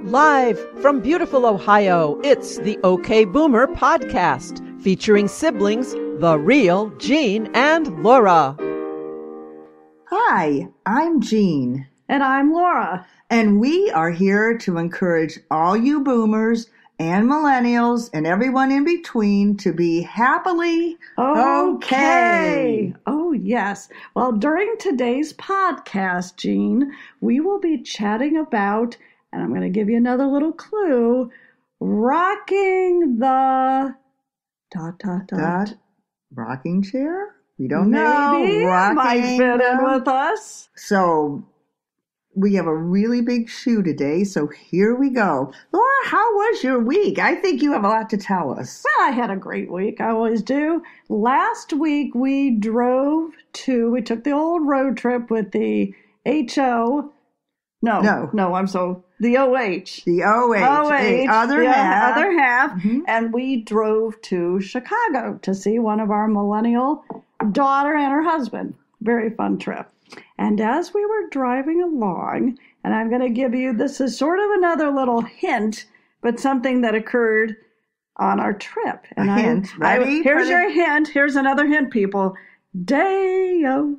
Live from beautiful Ohio, it's the OK Boomer podcast, featuring siblings, the real Jean and Laura. Hi, I'm Jean. And I'm Laura. And we are here to encourage all you boomers and millennials and everyone in between to be happily okay. Oh, yes. Well, during today's podcast, Jean, we will be chatting about, and I'm going to give you another little clue, rocking the... ... Rocking chair? We don't Maybe know. Rocking might fit in with us. So we have a really big shoe today, so here we go. Laura, how was your week? I think you have a lot to tell us. Well, I had a great week. I always do. Last week we took the old road trip with the HO. The OH. The OH. Other half. Mm-hmm. And we drove to Chicago to see one of our millennial daughter and her husband. Very fun trip. And as we were driving along, and I'm going to give you, this is sort of another little hint, but something that occurred on our trip. And hint. Here's your hint. Here's another hint, people. Day-o,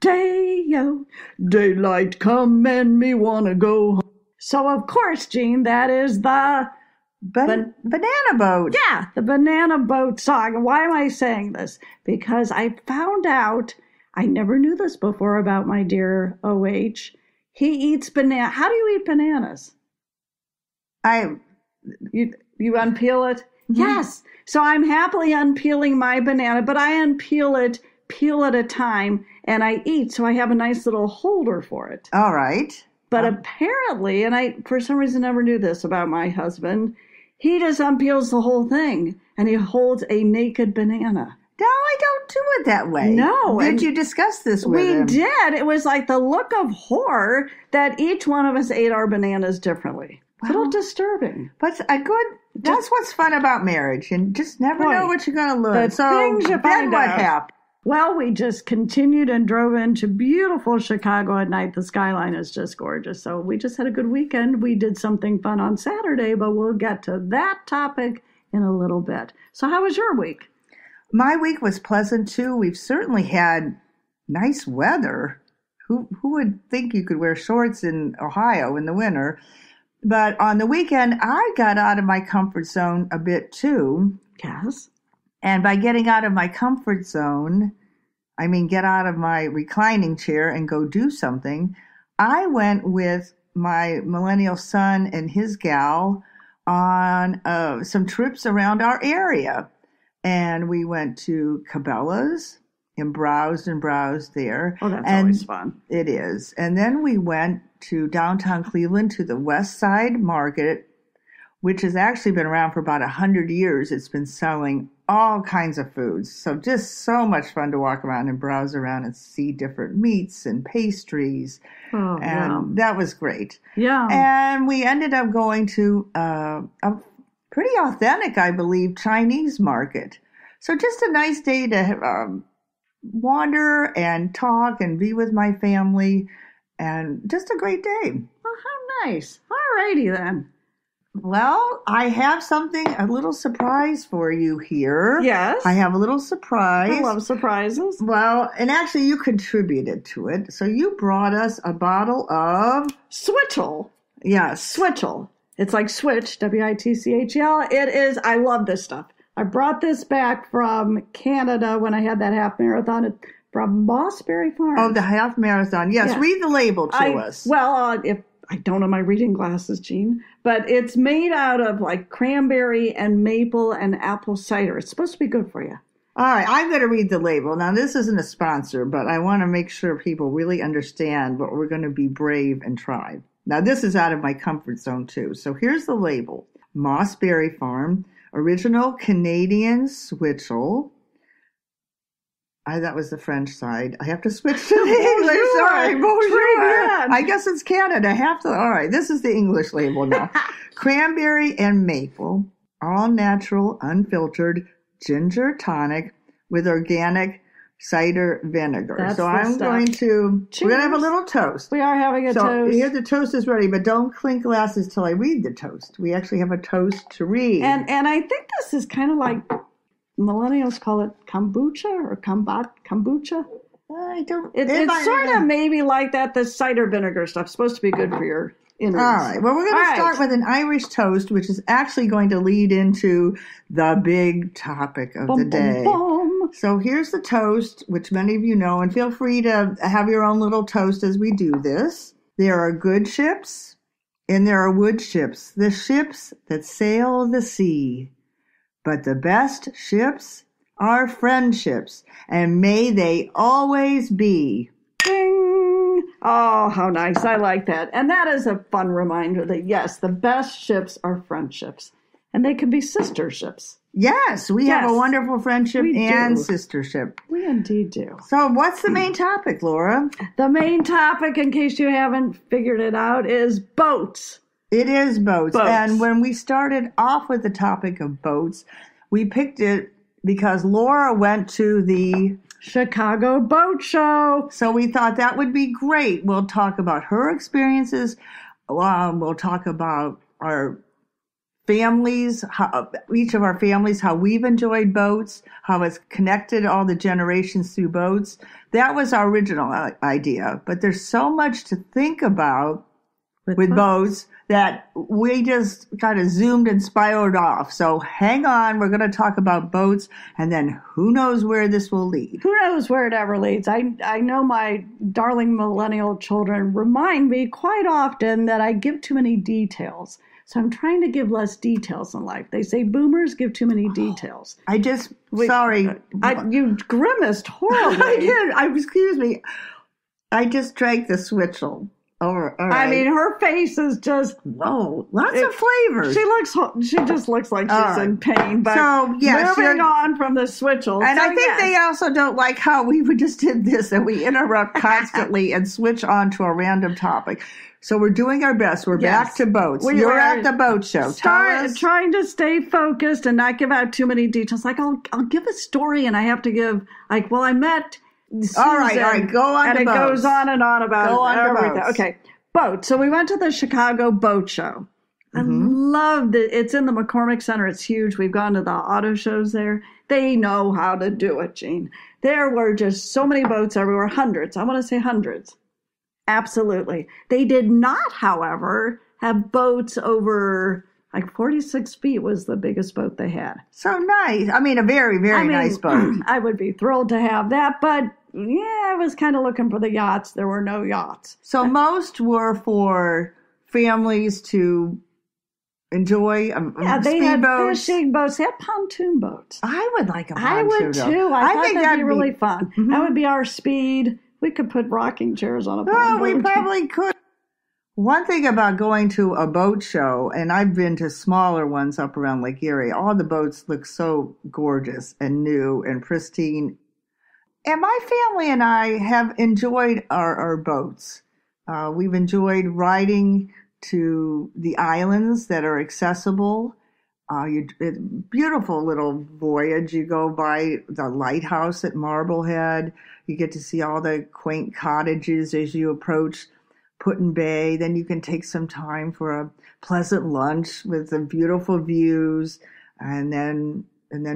day-o, daylight come and me want to go home. So, of course, Jean, that is the... Banana boat. Yeah, the banana boat song. Why am I saying this? Because I found out, I never knew this before about my dear OH. He eats banana. How do you eat bananas? You unpeel it? Mm-hmm. Yes. So I'm happily unpeeling my banana, but I unpeel it, peel at a time, and I eat. So I have a nice little holder for it. All right. But apparently, and I, for some reason, never knew this about my husband, he just unpeels the whole thing, and he holds a naked banana. No, I don't do it that way. No. Did you discuss this with him? We did. It was like the look of horror that each one of us ate our bananas differently. It's a little disturbing. But that's what's fun about marriage. And just never know what you're going to learn. The things you find what out. happened? Well, we just continued and drove into beautiful Chicago at night. The skyline is just gorgeous. So we just had a good weekend. We did something fun on Saturday, but we'll get to that topic in a little bit. So how was your week? My week was pleasant, too. We've certainly had nice weather. Who would think you could wear shorts in Ohio in the winter? But on the weekend, I got out of my comfort zone a bit, too. Yes. And by getting out of my comfort zone, I mean get out of my reclining chair and go do something. I went with my millennial son and his gal on some trips around our area. And we went to Cabela's and browsed there. Oh, that's always fun. It is. And then we went to downtown Cleveland to the West Side Market, which has actually been around for about 100 years. It's been selling all kinds of foods. So just so much fun to walk around and browse around and see different meats and pastries. Oh, and that was great. Yeah. And we ended up going to a pretty authentic, I believe, Chinese market. So just a nice day to wander and talk and be with my family. And just a great day. Oh, how nice. All righty then. Well, I have a little surprise for you here. Yes. I have a little surprise. I love surprises. Well, and actually you contributed to it. So you brought us a bottle of... Switchel. Yes. Switchel. It's like switch, W-I-T-C-H-E-L. It is, I love this stuff. I brought this back from Canada when I had that half marathon from Mossberry Farm. Oh, the half marathon. Yes. Read the label to us. Well, if I don't have my reading glasses, Jean, but it's made out of like cranberry and maple and apple cider. It's supposed to be good for you. All right, I'm going to read the label. Now, this isn't a sponsor, but I want to make sure people really understand what we're going to be brave and try. Now, this is out of my comfort zone, too. So here's the label. Mossberry Farm, original Canadian switchel. That was the French side. I have to switch to the English. Sorry, bonjour. I guess it's Canada. All right, this is the English label now. Cranberry and maple, all natural, unfiltered, ginger tonic with organic cider vinegar. That's so the I'm stuff. going to, Cheers. we're going to have a little toast. We are having a So toast. here the toast is ready, but don't clink glasses till I read the toast. We actually have a toast to read. And I think this is kind of like millennials call it kombucha or kombucha. I don't. It's sort of maybe like that. The cider vinegar stuff is supposed to be good for your innards. All right. Well, we're going to start with an Irish toast, which is actually going to lead into the big topic of the day. So here's the toast, which many of you know, and feel free to have your own little toast as we do this. There are good ships, and there are wood ships, the ships that sail the sea. But the best ships are friendships, and may they always be. Ding! Oh, how nice. I like that. And that is a fun reminder that, yes, the best ships are friendships. And they can be sister ships. Yes, we have a wonderful friendship and sistership. We indeed do. So what's the main topic, Laura? The main topic, in case you haven't figured it out, is boats. It is boats. And when we started off with the topic of boats, we picked it because Laura went to the Chicago Boat Show. So we thought that would be great. We'll talk about her experiences. We'll talk about our families, each of our families, how we've enjoyed boats, how it's connected all the generations through boats. That was our original idea. But there's so much to think about with boats that we just kind of zoomed and spiraled off. So hang on, we're going to talk about boats, and then who knows where this will lead. Who knows where it ever leads. I know my darling millennial children remind me quite often that I give too many details. So I'm trying to give less details in life. They say boomers give too many details. Sorry. You grimaced horribly. I did. Excuse me. I just drank the switchell. All right. I mean, her face is just lots of flavors. She just looks like she's in pain. But so yes, moving on from the switchell, and I think they also don't like how we just did this and we interrupt constantly and switch on to a random topic. So we're doing our best. We're back to boats. You're at the boat show. Trying to stay focused and not give out too many details. Like I'll give a story and I have to give I met. Susan, all right, go on. And it goes on and on about everything. Boats. Okay, boats. So we went to the Chicago Boat Show. I loved it. It's in the McCormick Center. It's huge. We've gone to the auto shows there. They know how to do it, Jean. There were just so many boats everywhere. Hundreds. I want to say hundreds. Absolutely. They did not, however, have boats over 46 feet was the biggest boat they had. So nice. I mean, a very, very nice boat. I would be thrilled to have that, but I was kind of looking for the yachts. There were no yachts. So most were for families to enjoy they had boats. Fishing boats. They had pontoon boats. I would like a pontoon. I would too. I think that'd be really fun. Mm-hmm. That would be our speed. We could put rocking chairs on a boat. Oh, we probably could. One thing about going to a boat show, and I've been to smaller ones up around Lake Erie, all the boats look so gorgeous and new and pristine. And my family and I have enjoyed our boats. We've enjoyed riding to the islands that are accessible. Beautiful little voyage. You go by the lighthouse at Marblehead. You get to see all the quaint cottages as you approach Put-in Bay. Then you can take some time for a pleasant lunch with the beautiful views, and then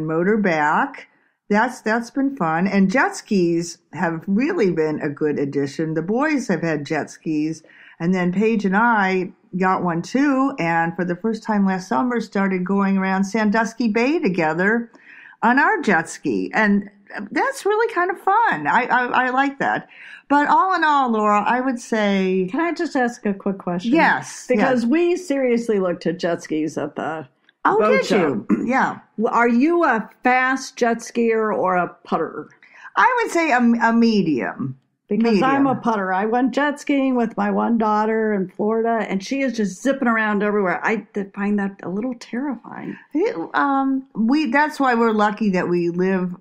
motor back. That's been fun. And jet skis have really been a good addition. The boys have had jet skis, and then Paige and I got one too, and for the first time last summer started going around Sandusky Bay together on our jet ski, and that's really kind of fun. I like that. But all in all, Laura, I would say... Can I just ask a quick question? Yes. Because we seriously looked at jet skis at the boat show. Yeah. Are you a fast jet skier or a putter? I would say a medium. Because I'm a putter. I went jet skiing with my one daughter in Florida, and she is just zipping around everywhere. I find that a little terrifying. That's why we're lucky that we live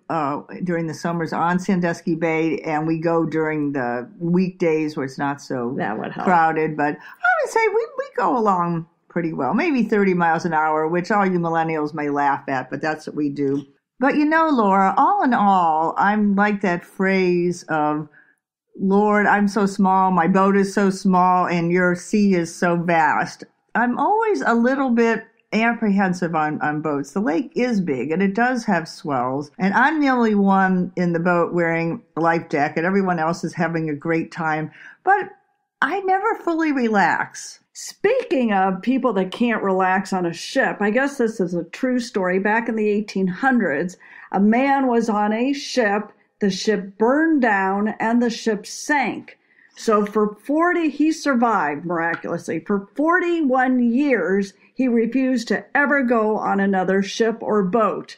during the summers on Sandusky Bay, and we go during the weekdays where it's not so crowded. But I would say we go along pretty well, maybe 30 miles an hour, which all you millennials may laugh at, but that's what we do. But Laura, all in all, I'm like that phrase of, Lord, I'm so small, my boat is so small, and your sea is so vast. I'm always a little bit apprehensive on boats. The lake is big, and it does have swells, and I'm the only one in the boat wearing a life jacket. Everyone else is having a great time, but I never fully relax. Speaking of people that can't relax on a ship, I guess this is a true story. Back in the 1800s, a man was on a ship. The ship burned down and the ship sank. So he survived miraculously. For 41 years, he refused to ever go on another ship or boat.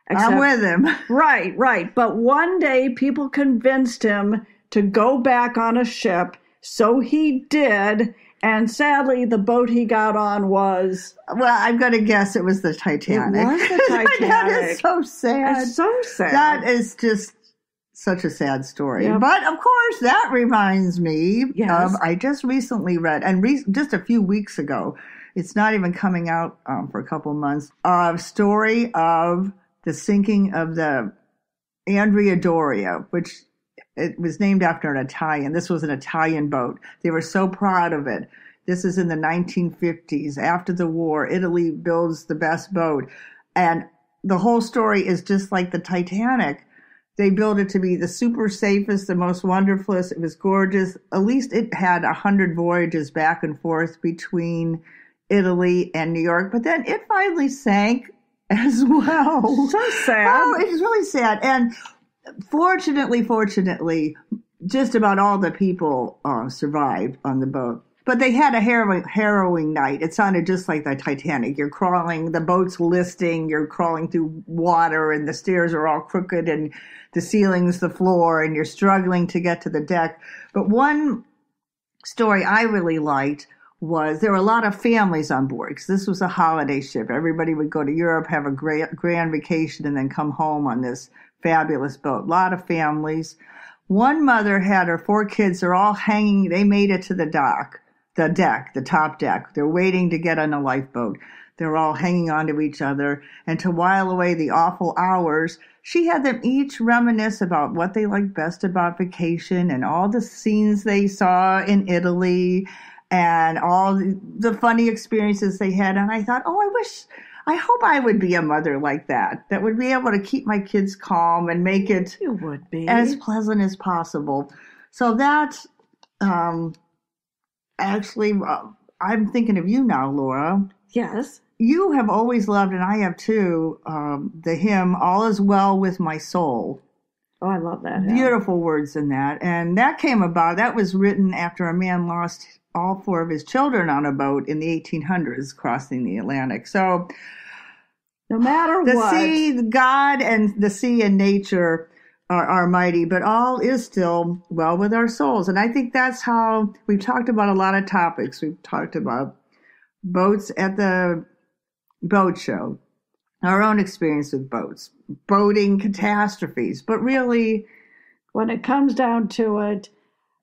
I'm with him. Right. But one day, people convinced him to go back on a ship. So he did. And sadly, the boat he got on was... Well, I'm going to guess it was the Titanic. It was the Titanic. That is so sad. It's so sad. That is just such a sad story. Yep. But, of course, that reminds me Yes. of, I just recently read, and just a few weeks ago, it's not even coming out for a couple months, a story of the sinking of the Andrea Doria, which... It was named after an Italian. This was an Italian boat. They were so proud of it. This is in the 1950s. After the war, Italy builds the best boat. And the whole story is just like the Titanic. They built it to be the super safest, the most wonderfulest. It was gorgeous. At least it had 100 voyages back and forth between Italy and New York. But then it finally sank as well. So sad. Oh, it is really sad. And Fortunately, just about all the people survived on the boat. But they had a harrowing night. It sounded just like the Titanic. You're crawling, the boat's listing, you're crawling through water, and the stairs are all crooked, and the ceiling's the floor, and you're struggling to get to the deck. But one story I really liked was there were a lot of families on board, because this was a holiday ship. Everybody would go to Europe, have a grand vacation, and then come home on this fabulous boat. A lot of families. One mother had her 4 kids. They're all hanging. They made it to the top deck. They're waiting to get on a lifeboat. They're all hanging on to each other. And to while away the awful hours, she had them each reminisce about what they liked best about vacation and all the scenes they saw in Italy and all the funny experiences they had. And I thought, I hope I would be a mother like that would be able to keep my kids calm and make it You would be. as pleasant as possible. So that's actually, I'm thinking of you now, Laura. Yes. You have always loved, and I have too, the hymn, All Is Well With My Soul. Oh, I love that. hymn. Beautiful words in that. And that was written after a man lost all 4 of his children on a boat in the 1800s crossing the Atlantic. So no matter what. Sea, God and the sea and nature are mighty, but all is still well with our souls. And I think that's how we've talked about a lot of topics. We've talked about boats at the boat show, our own experience with boats, boating catastrophes, but really, when it comes down to it,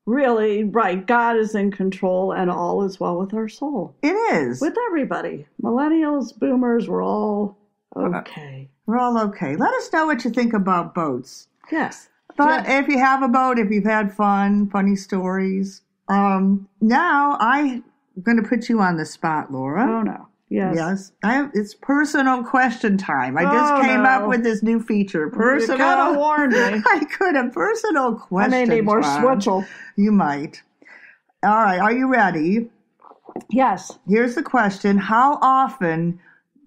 really, right, God is in control and all is well with our soul. it is. With everybody. Millennials, boomers, we're all okay. We're all okay. Let us know what you think about boats. Yes. But if you have a boat, if you've had funny stories. Now I'm going to put you on the spot, Laura. Oh, no. Yes. It's personal question time. I just came up with this new feature. Personal. You could have warned me. I could have personal question. I may need more time. switchel. You might. All right. Are you ready? Yes. Here's the question. How often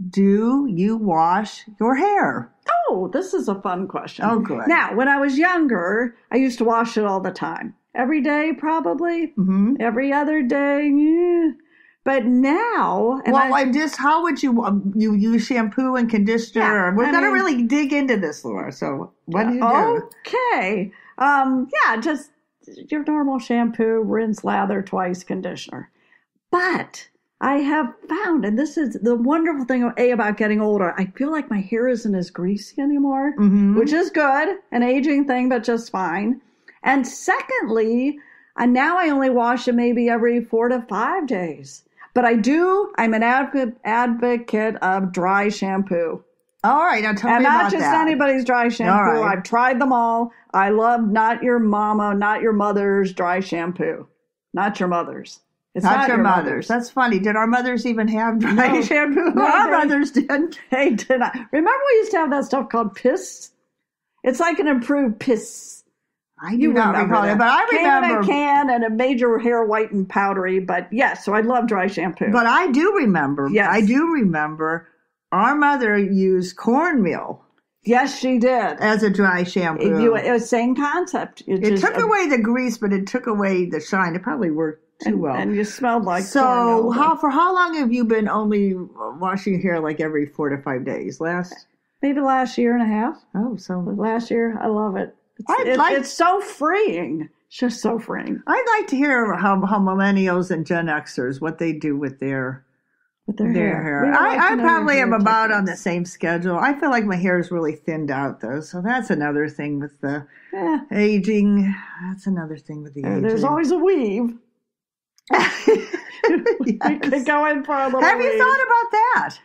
do you wash your hair? Oh, this is a fun question. Oh, good. Now, when I was younger, I used to wash it all the time. Every day, probably. Mm-hmm. Every other day. Yeah. But now... how would you use shampoo and conditioner? Yeah, We're going to really dig into this, Laura. So what do you do? Okay. Just your normal shampoo, rinse, lather, twice, conditioner. But I have found, and this is the wonderful thing about getting older, I feel like my hair isn't as greasy anymore, which is good, an aging thing, but just fine. And secondly, now I only wash it maybe every 4 to 5 days. But I'm an advocate of dry shampoo. All right, now tell And me about not just that. anybody's dry shampoo. All right. I've tried them all. I love not your mama, not your mother's dry shampoo. Not your mother's. It's Not your mother's. That's funny. Did our mothers even have dry No. shampoo? No, Our mothers didn't. They did not. Remember we used to have that stuff called Piss? It's like an improved Piss. I do not recall it, but I remember. Can and it made your hair white and powdery. But yes, so I love dry shampoo. But I do remember. Yes. I do remember our mother used cornmeal Yes, she did. as a dry shampoo. It was same concept. It took away the grease, but it took away the shine. It probably worked too well. And you smelled like So cornmeal. for how long have you been only washing your hair like every 4 to 5 days? Maybe last year and a half. Oh, so Last year, I love it. I'd It's so freeing. It's just so freeing. I'd like to hear how millennials and Gen Xers, what they do with their hair. I probably am about on the same schedule. I feel like my hair is really thinned out, though. So that's another thing with the aging. That's another thing with the aging. There's always a weave. We could go in for a little Have you weave. thought about that?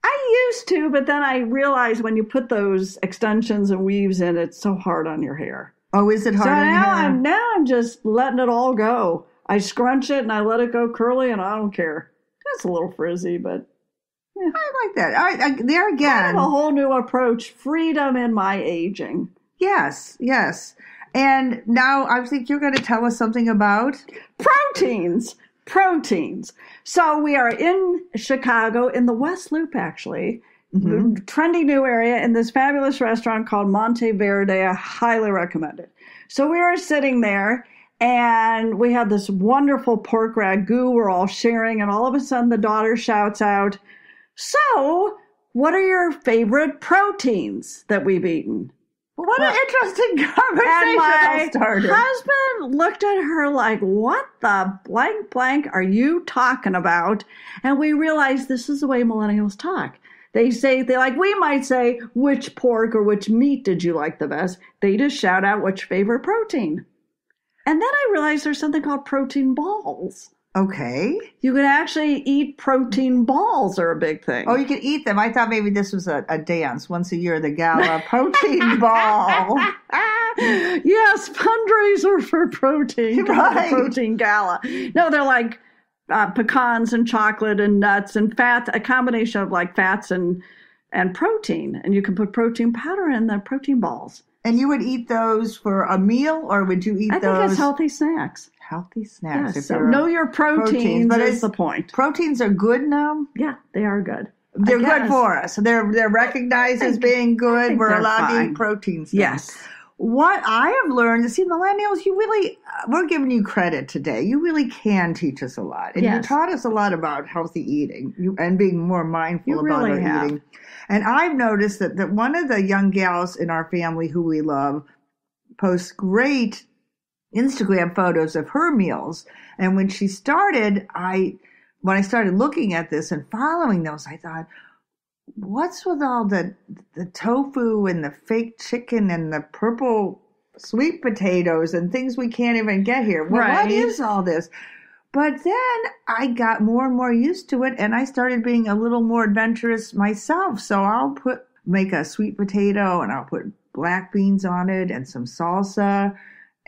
I used to, but then I realized when you put those extensions and weaves in, it's so hard on your hair. Oh, is it hard So on your hair? now I'm just letting it all go. I scrunch it and I let it go curly, and I don't care. It's a little frizzy, but I like that. There again. I have a whole new approach. Freedom in my aging. Yes. And now I think you're going to tell us something about Proteins. So we are in Chicago, in the West Loop, actually. Trendy new area in this fabulous restaurant called Monte Verde. I highly recommend it. So we are sitting there, and we have this wonderful pork ragu we're all sharing, and all of a sudden the daughter shouts out, "So, what are your favorite proteins that we've eaten?" What an interesting And conversation my started. husband looked at her like, "What the blank are you talking about?" And we realized this is the way millennials talk. We might say, "Which pork or which meat did you like the best?" They just shout out which favorite protein. And then I realized there's something called protein balls. Okay. You can actually eat protein balls, are a big thing. Oh, you can eat them. I thought maybe this was a dance once a year, the gala protein ball. Yes, fundraiser for protein. Right. Protein gala. No, they're like pecans and chocolate and nuts and fat, a combination of like fats and protein. And you can put protein powder in the protein balls. And you would eat those for a meal, or would you eat I those? think it's healthy snacks. Healthy snacks. Yes, so know your proteins, but is the point. Proteins are good now? Yeah, they are good. They're good for us. They're recognized as being good. We're allowed to eat proteins now. Yes. What I have learned, see, millennials, you really, we're giving you credit today. You really can teach us a lot. And you taught us a lot about healthy eating and being more mindful about our eating. And I've noticed that one of the young gals in our family who we love posts great Instagram photos of her meals. And when she started, when I started looking at this and following those, I thought, what's with all the tofu and the fake chicken and the purple sweet potatoes and things we can't even get here? Well, what is all this? But then I got more and more used to it, and I started being a little more adventurous myself. So I'll make a sweet potato, and I'll put black beans on it and some salsa.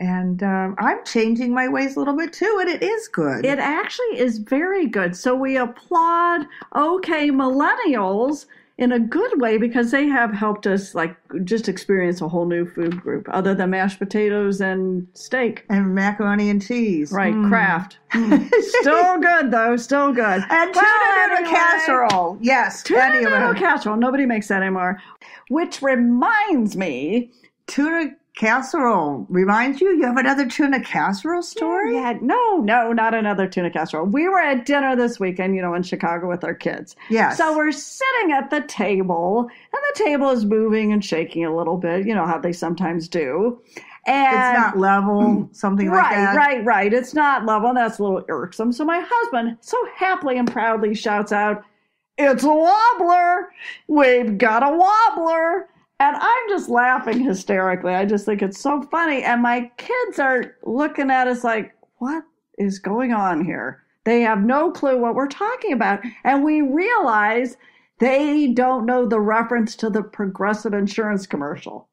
And I'm changing my ways a little bit too, and it is good. It actually is very good. So we applaud millennials in a good way, because they have helped us just experience a whole new food group other than mashed potatoes and steak. And macaroni and cheese. Right, Kraft. Still good, though, still good. And tuna noodle casserole. Yes, tuna noodle casserole. Nobody makes that anymore. Which reminds me, tuna casserole reminds you have another tuna casserole story? Yeah, no, not another tuna casserole. We were at dinner this weekend, in Chicago with our kids. Yes. So we're sitting at the table, and the table is moving and shaking a little bit, how they sometimes do. And it's not level, something like that. Right. It's not level, and that's a little irksome. So my husband so happily and proudly shouts out, "It's a wobbler! We've got a wobbler!" And I'm just laughing hysterically. I just think it's so funny. And my kids are looking at us like, what is going on here? They have no clue what we're talking about. And we realize They don't know the reference to the Progressive insurance commercial.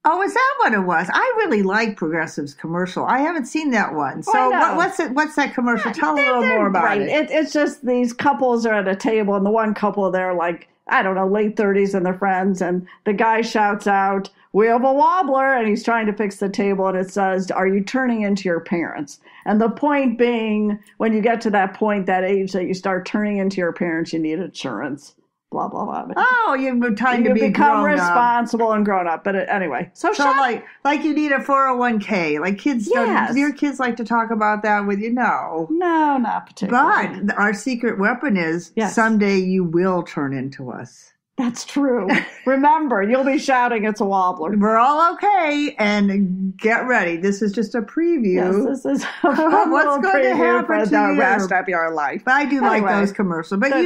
Oh, is that what it was? I really like Progressive's commercial. I haven't seen that one. So what's that commercial? Tell a little more about it. It's just these couples are at a table, and the one couple, they're like, I don't know, late 30s, and they're friends, and the guy shouts out, "We have a wobbler," and he's trying to fix the table, and it says, "Are you turning into your parents?" And the point being, when you get to that point, that age that you start turning into your parents, you need insurance. Blah, blah, blah. Oh, you're trying to become responsible and grown up. But anyway, so like you need a 401k. Like kids, do your kids like to talk about that with you? No, not particularly. But our secret weapon is someday you will turn into us. That's true. Remember, you'll be shouting, "It's a wobbler." We're all okay, and get ready. This is just a preview. Yes, this is what's going to happen for the rest of your life. But I do like those commercials. But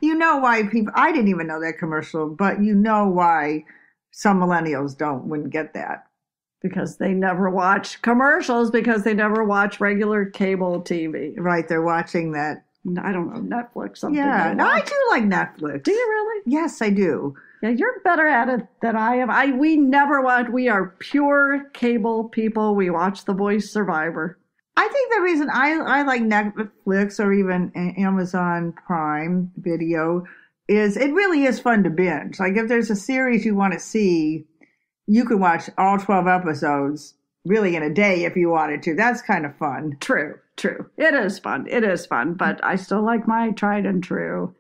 you know why people. I didn't even know that commercial, but you know why some millennials wouldn't get that. Because they never watch commercials, because they never watch regular cable TV. Right, they're watching that. I don't know, Netflix, something. Yeah, no, I do like Netflix. Do you really? Yes, I do. Yeah, you're better at it than I am. We never watch. We are pure cable people. We watch The Voice, Survivor. I think the reason I like Netflix or even Amazon Prime Video is it really is fun to binge. Like if there's a series you want to see, you can watch all 12 episodes really in a day if you wanted to. That's kind of fun. True. It is fun, but I still like my tried and true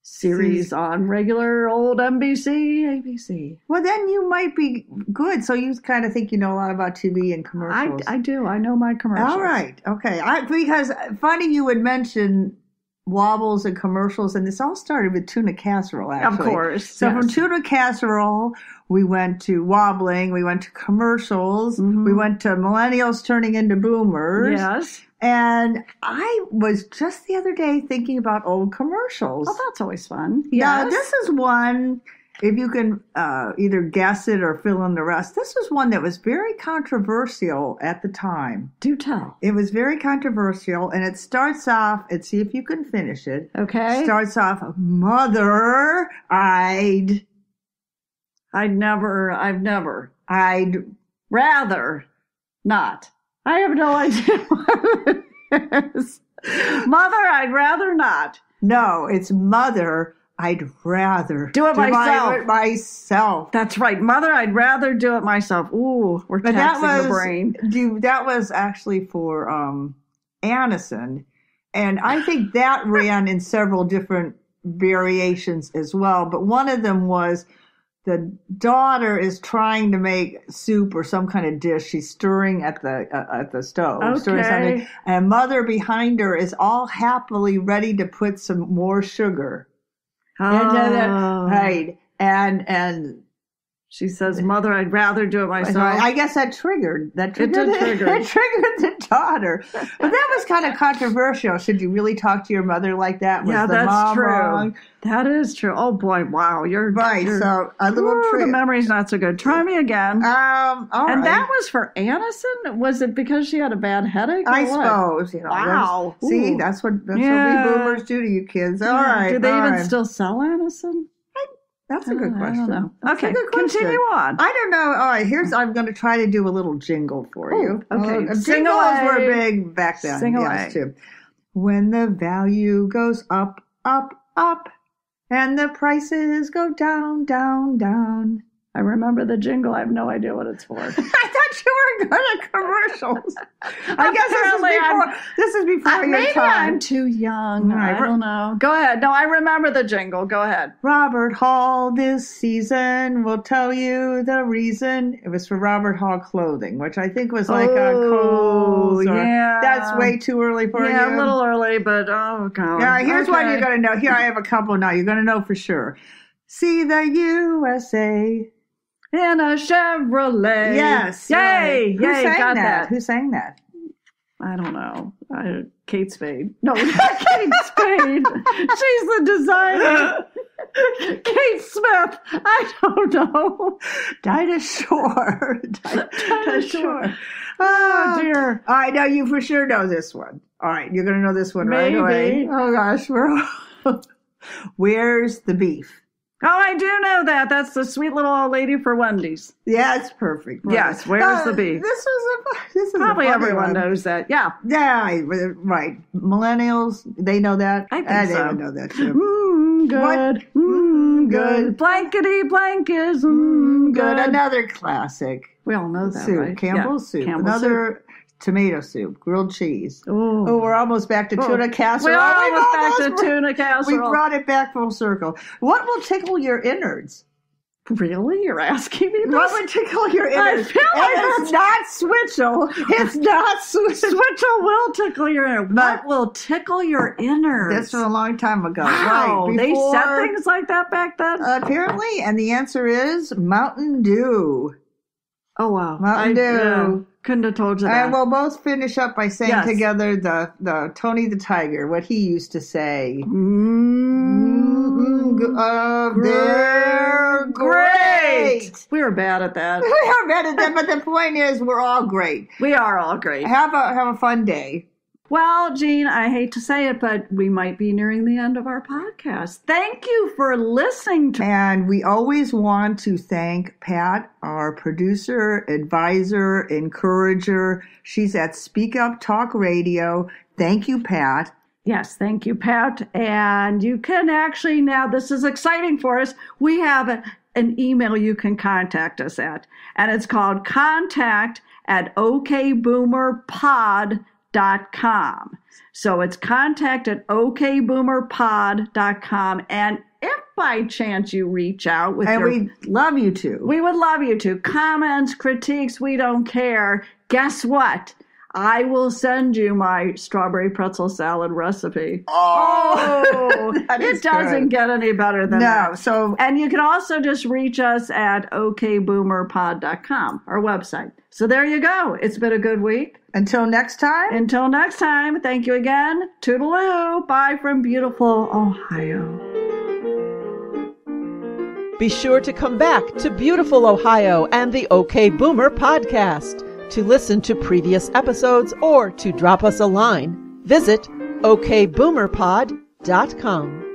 series on regular old NBC, ABC. Well, then you might be good. So you kind of think you know a lot about TV and commercials. I do. I know my commercials. All right. Okay. Because funny you would mention wobbles and commercials, and this all started with tuna casserole, actually. Of course. So from tuna casserole, we went to wobbling, we went to commercials, we went to millennials turning into boomers. Yes. And I was just the other day thinking about old commercials. Oh, that's always fun. Yeah, this is one, if you can either guess it or fill in the rest, this was one that was very controversial at the time. Do tell. It was very controversial, and it starts off, and see if you can finish it. Okay. Starts off, "Mother, I'd rather not." I have no idea what it is. Mother, I'd rather not. No, it's "Mother, I'd rather do it myself. That's right. "Mother, I'd rather do it myself." Ooh, we're taxing the brain. That was actually for Aniston. And I think that ran in several different variations as well. But one of them was the daughter is trying to make soup or some kind of dish. She's stirring at the stove, stirring something. And mother behind her is all happily ready to put some more sugar. Right. And she says, "Mother, I'd rather do it myself." I guess that triggered the daughter. But that was kind of controversial. Should you really talk to your mother like that? Was the that's mom true. Wrong? That is true. Oh boy, wow, you're right. So a little the memory's not so good. Try me again. All right. That was for Aniston. Was it because she had a bad headache? I suppose. Wow. See, that's what we boomers do to you kids. All right. Do they even still sell Aniston? That's a good question. I don't know. Okay, continue on. I don't know. All right, I'm going to try to do a little jingle for you. Okay, jingles were big back then. Sing away. Too. When the value goes up, up, up, and the prices go down, down, down. I remember the jingle. I have no idea what it's for. I thought you were good at commercials. I guess this is before your maybe time. I'm too young. I don't know. Go ahead. No, I remember the jingle. Go ahead. Robert Hall this season will tell you the reason. It was for Robert Hall clothing, which I think was like a Kohl's. Yeah. That's way too early for you. Yeah, a little early, but oh god. Yeah, here's what you're going to know. Here, I have a couple now. You're going to know for sure. See the USA. In a Chevrolet. Yes. Yay. Who sang that? Who sang that? I don't know. Kate Spade. No, not Kate Spade. She's the designer. Kate Smith. I don't know. Dinah Shore. Dinah Shore. Oh, dear. All right, now you for sure know this one. All right, you're going to know this one Maybe. right away. Oh, gosh. Where's the beef? Oh, I do know that. That's the sweet little old lady for Wendy's. Yeah, it's perfect. Right. Yes, where's the beef? This is Probably a funny everyone one. knows that. Yeah. Yeah, right. Millennials, they know that. I think They so. would know that too. Good. Good. Blankety blank is Good. Another classic. We all know that, Soup. right? Campbell's soup. Campbell's Another tomato soup. Grilled cheese. Oh, We're almost back to tuna casserole. We are almost back to almost- tuna We casserole. brought it back full circle. What will tickle your innards? Really? You're asking me What this? would tickle your I innards? feel like And it's not switchel. It's not switchel. Switchel will tickle your innards. What will tickle your innards? That's from a long time ago. Wow. Right. They Before, said things like that back then? apparently, and the answer is Mountain Dew. Oh, wow. Mountain Dew. Yeah, couldn't have told you that. And we'll both finish up by saying Yes. together the Tony the Tiger, what he used to say. They're great. We were bad at that. We are better than, but the point is, we're all great. We are all great. Have a fun day. Well, Jean, I hate to say it, but we might be nearing the end of our podcast. Thank you for listening to. And we always want to thank Pat, our producer, advisor, encourager. She's at Speak Up Talk Radio. Thank you, Pat. Yes, thank you, Pat. And you can actually now, this is exciting for us. We have an email you can contact us at, and it's called contact@okboomerpod.com. So it's contact@okboomerpod.com. And if by chance you reach out with And your, we love you too. we would love you to. Comments, critiques, we don't care. Guess what? I will send you my strawberry pretzel salad recipe. Oh, that is it doesn't good. get any better than No, that. so And you can also just reach us at okboomerpod.com, our website. So there you go. It's been a good week. until next time. Until next time, thank you again. Toodaloo. Bye from beautiful Ohio. Be sure to come back to beautiful Ohio and the OK Boomer podcast. To listen to previous episodes or to drop us a line, visit okboomerpod.com.